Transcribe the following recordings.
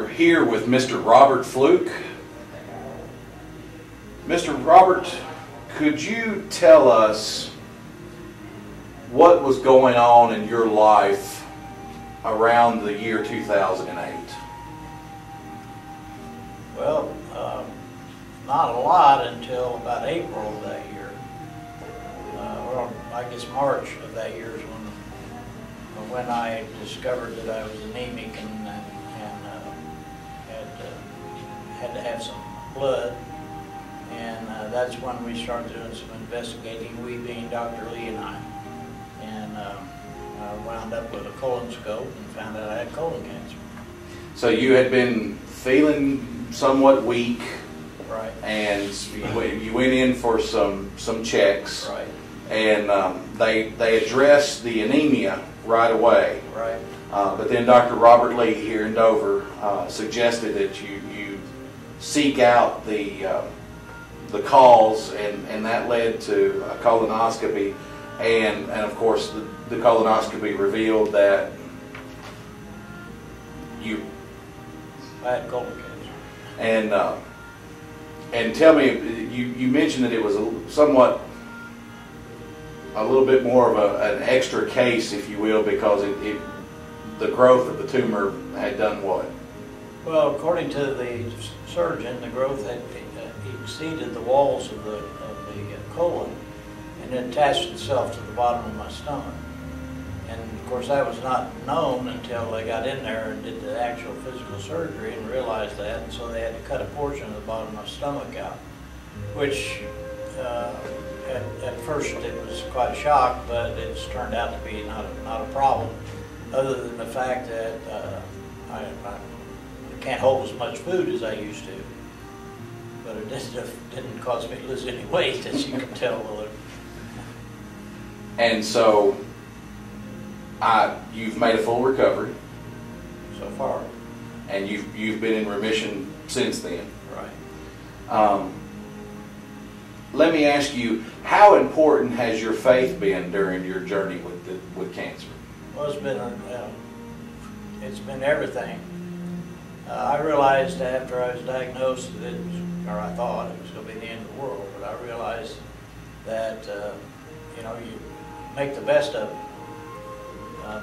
We're here with Mr. Robert Flook. Mr. Robert, could you tell us what was going on in your life around the year 2008? Well, not a lot until about April of that year. Well, I guess March of that year is when I discovered that I was anemic and had to have some blood. And that's when we started doing some investigating, we being Dr. Lee and I. And I wound up with a colonoscope and found out I had colon cancer. So you had been feeling somewhat weak, right? And you went in for some checks, right? And they addressed the anemia right away, right? But then Dr. Robert Lee here in Dover suggested that you seek out the cause, and that led to a colonoscopy, and of course the colonoscopy revealed that I had colon cancer. And tell me, you mentioned that it was a little bit more of an extra case, if you will, because the growth of the tumor had done what? Well, according to the surgeon, the growth had exceeded the walls of the colon and it attached itself to the bottom of my stomach. And of course that was not known until they got in there and did the actual physical surgery and realized that, and so they had to cut a portion of the bottom of my stomach out, which at first it was quite a shock, but it's turned out to be not a problem, other than the fact that I can't hold as much food as I used to. But it didn't cause me to lose any weight, as you can tell. And so you've made a full recovery so far, and you've been in remission since then. Right. Let me ask you, how important has your faith been during your journey with cancer? Well, it's been everything. I realized after I was diagnosed that I thought it was going to be the end of the world, but I realized that you make the best of it.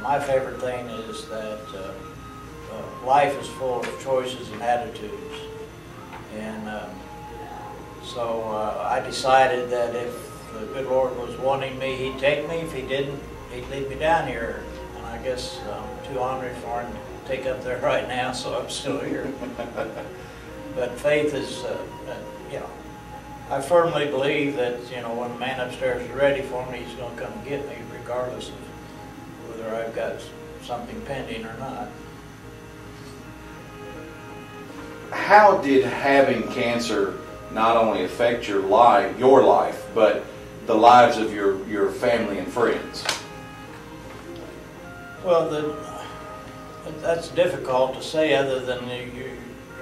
My favorite thing is that life is full of choices and attitudes, and so I decided that if the good Lord was wanting me, He'd take me. If He didn't, He'd leave me down here. And I guess I'm too ornery for Him to take up there right now, so I'm still here. But faith is, I firmly believe that, when the man upstairs is ready for me, he's going to come and get me, regardless of whether I've got something pending or not. How did having cancer not only affect your life, but the lives of your family and friends? Well, that's difficult to say, other than you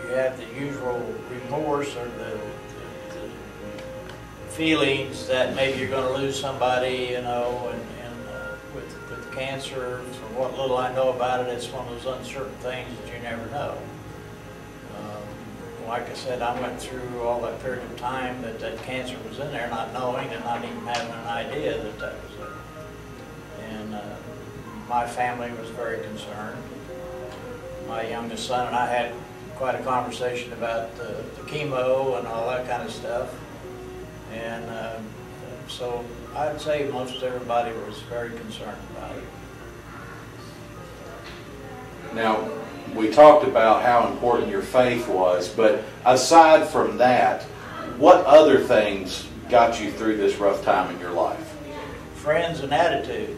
have the usual remorse or the feelings that maybe you're going to lose somebody, and with cancer, from what little I know about it, it's one of those uncertain things that you never know. Like I said, I went through all that period of time that cancer was in there, not knowing and not even having an idea that was there. And my family was very concerned. My youngest son and I had quite a conversation about the chemo and all that kind of stuff. And so I'd say most everybody was very concerned about it. Now, we talked about how important your faith was, but aside from that, what other things got you through this rough time in your life? Friends and attitude.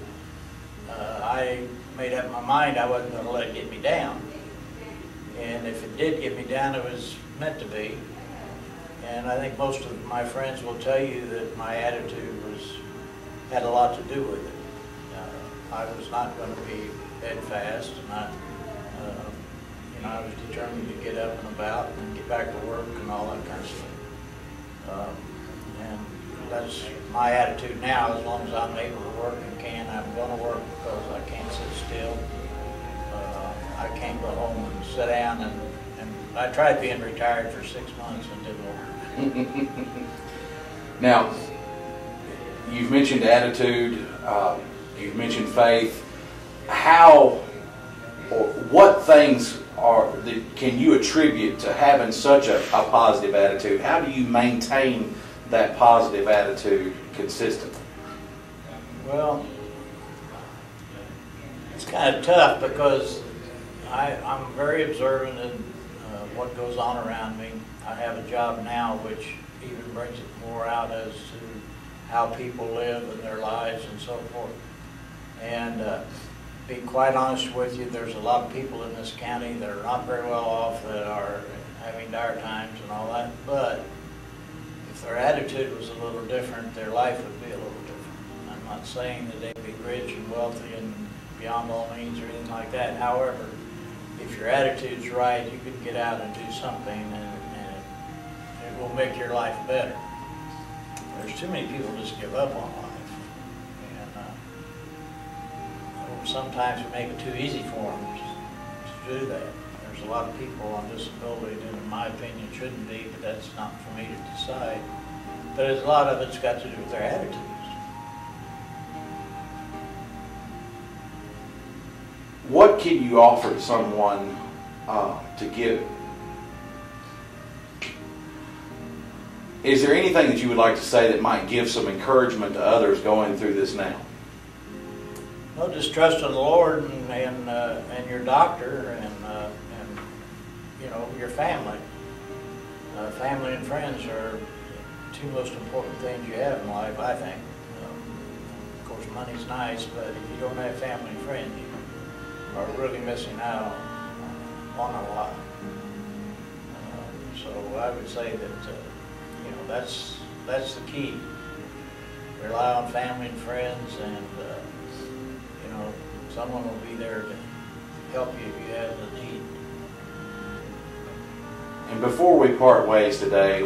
I made up my mind I wasn't going to let it get me down. And if it did get me down, it was meant to be. And I think most of my friends will tell you that my attitude had a lot to do with it. I was not going to be bedfast, and I was determined to get up and about and get back to work and all that kind of stuff. And that's my attitude now. As long as I'm able to work and can, I'm going to work, because I can't sit still. I can't go home and sit down and I tried being retired for 6 months and didn't work. Now, you've mentioned attitude, you've mentioned faith. How or what things can you attribute to having such a positive attitude? How do you maintain that positive attitude consistently? Well, it's kind of tough because I'm very observant in what goes on around me. I have a job now which even brings it more out as to how people live and their lives and so forth. And be quite honest with you, there's a lot of people in this county that are not very well off, that are having dire times and all that, but if their attitude was a little different, their life would be a little different. I'm not saying that they'd be rich and wealthy and beyond all means or anything like that. However, if your attitude's right, you can get out and do something, and it will make your life better. There's too many people just give up on life. Sometimes we make it too easy for them to do that. There's a lot of people on disability that, in my opinion, shouldn't be, but that's not for me to decide. But a lot of it's got to do with their attitudes. What can you offer to someone to give? Is there anything that you would like to say that might give some encouragement to others going through this now? No, just trust in the Lord and your doctor and you know, your family. Family and friends are the two most important things you have in life, I think. Of course, money's nice, but if you don't have family and friends, you are really missing out on a lot. So I would say that you know, that's the key. Rely on family and friends, and you know, someone will be there to help you if you have the need. And before we part ways today,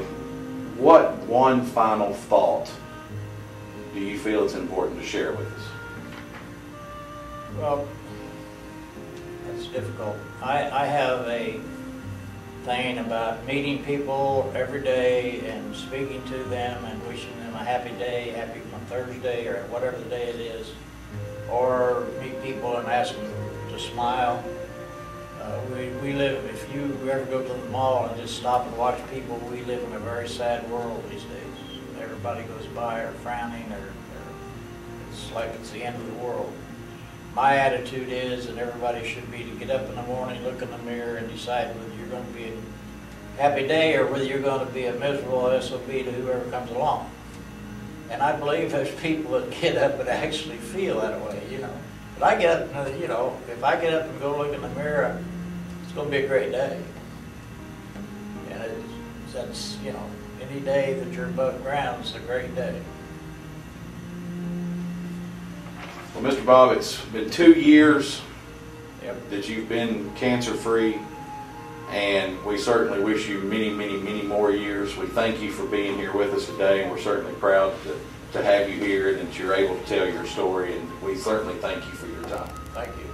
what one final thought do you feel it's important to share with us? Well, that's difficult. I have a thing about meeting people every day and speaking to them and wishing them a happy day, happy Thursday or whatever the day it is, or meet people and ask them to smile. We live, if you ever go to the mall and just stop and watch people, we live in a very sad world these days. Everybody goes by or frowning, or it's like it's the end of the world. My attitude is, and everybody should be, to get up in the morning, look in the mirror, and decide whether you're going to be a happy day or whether you're going to be a miserable SOB to whoever comes along. And I believe there's people that get up and actually feel that way, you know. But I get up, you know, if I get up and go look in the mirror, it's going to be a great day. And that's, you know, any day that you're above ground, it's a great day. Well, Mr. Bob, it's been 2 years Yep. that you've been cancer-free, and we certainly wish you many, many, many more years. We thank you for being here with us today, and we're certainly proud to have you here and that you're able to tell your story, and we certainly thank you for your time. Thank you.